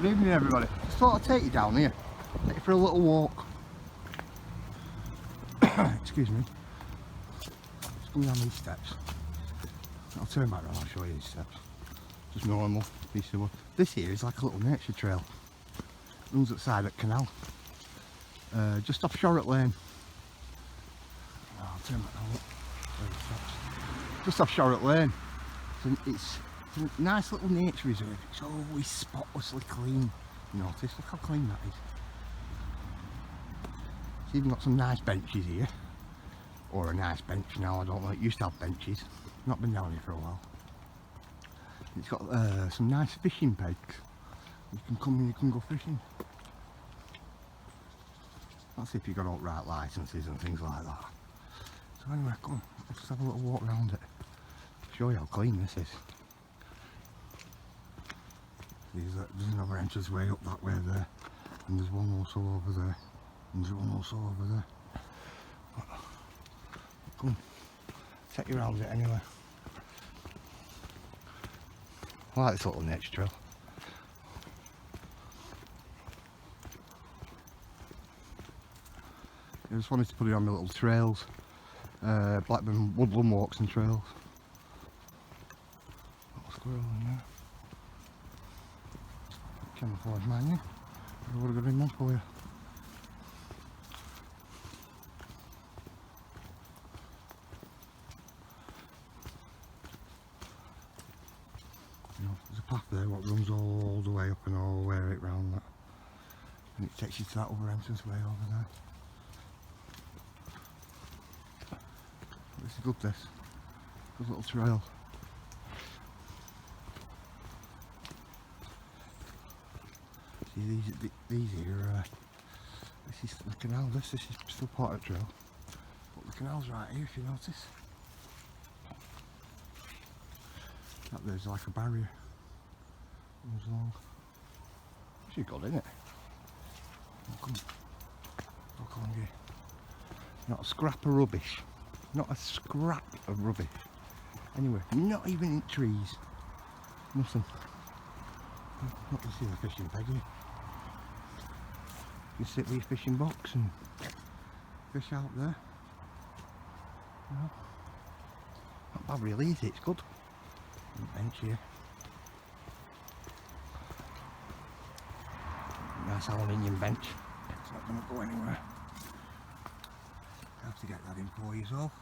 Good evening everybody. Just thought I'd take you down here. Take you for a little walk. Excuse me. Just come down these steps. I'll turn back around, I'll show you these steps. Just normal piece of wood. This here is like a little nature trail. Runs outside at Canal. Just off Shorrock Lane. Oh, I'll turn back around. Just off Shorrock Lane. So it's a nice little nature reserve. It's always spotlessly clean. You notice, look how clean that is. It's even got some nice benches here. Or a nice bench now, I don't know. It used to have benches. Not been down here for a while. It's got some nice fishing pegs. You can come and you can go fishing. That's if you've got all right licences and things like that. So anyway, come on, let's just have a little walk around it. Show you how clean this is. There's another entrance way up that way there, and there's one also over there, and there's one also over there. Come on, take you around it anyway. I like this little nature trail. I just wanted to put it on the little trails, Blackburn woodland walks and trails. Little squirrel in there. Camouflage menu. I would have got in one for you. There's a path there what runs all the way up and all the way right round that. And it takes you to that other entrance way over there. This is good, this. Good little trail. See these here, this is the canal, this is still part of the trail. But the canal's right here if you notice. That there's like a barrier. Comes along. Actually good, isn't it? Look along here. Not a scrap of rubbish. Not a scrap of rubbish. Anyway, not even in trees. Nothing. Not to see the fishing peg here. You sit with your fishing box and fish out there. You know, not bad really, is it? It's good. Bench here. Nice aluminium bench. It's not going to go anywhere. I have to get that in for you all.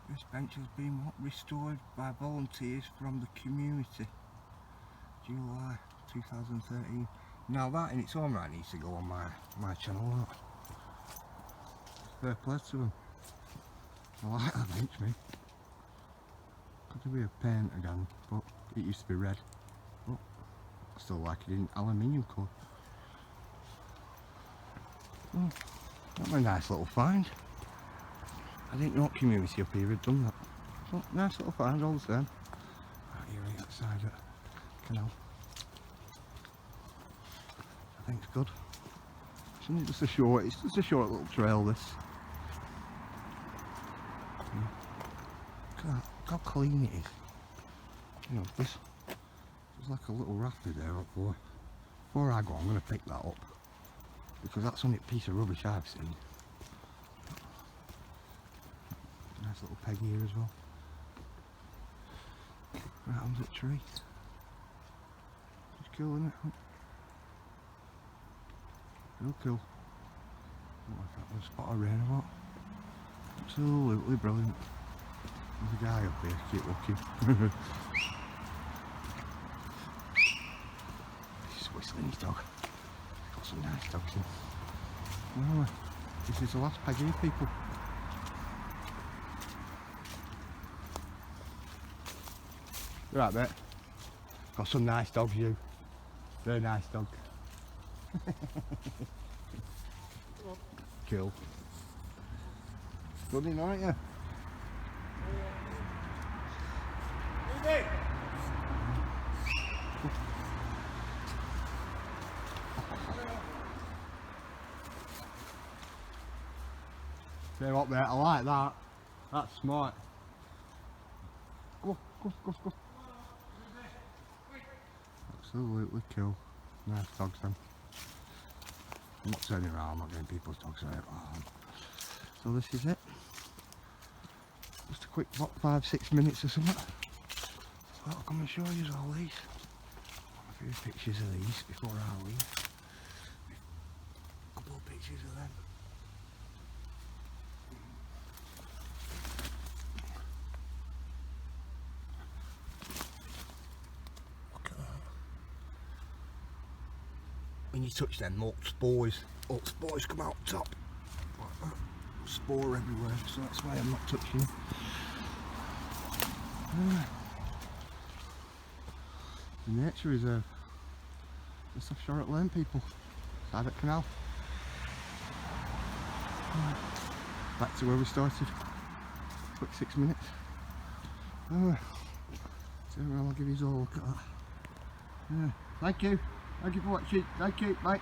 This bench has been restored by volunteers from the community. July 2013. Now that in its own right needs to go on my channel. Fair play to them. I like that bench, me. Could be a paint again, but it used to be red. But I still like it in aluminium colour. Oh, that's a nice little find. I didn't know community up here had done that. But nice little find all the same. Right here, right outside the canal. I think it's good. It's just a short little trail, this. Look at that, look how clean it is. You know, there's like a little rafter there up there. Before I go, I'm going to pick that up. Because that's only a piece of rubbish I've seen. Nice little peg here as well. Right on the tree. It's cool, isn't it? Real cool. What if that was a spot of rain or what? Absolutely brilliant. There's a guy up here, keep looking. He's whistling his dog. He's got some nice dogs in. Well, this is the last peg here, people. Right, mate. Got some nice dogs, you. Very nice dog. Cool. Good in, aren't you? Say what, mate, I like that. That's smart. Go. Absolutely cool. Nice dogs then. I'm not turning around, I'm not getting people's dogs out. So this is it. Just a quick, what, 5-6 minutes or something. So I'll come and show you all these. A few pictures of these before I leave. A couple of pictures of them. Look at that. When you touch them, all spores come out top. Like that. Spore everywhere, so that's why I'm not touching. The nature reserve. Just off Shorrock Lane, people. Side at Canal. Back to where we started. Quick 6 minutes. So I'll give you all a look at that. Thank you. Thank you for watching. Thank you. Bye.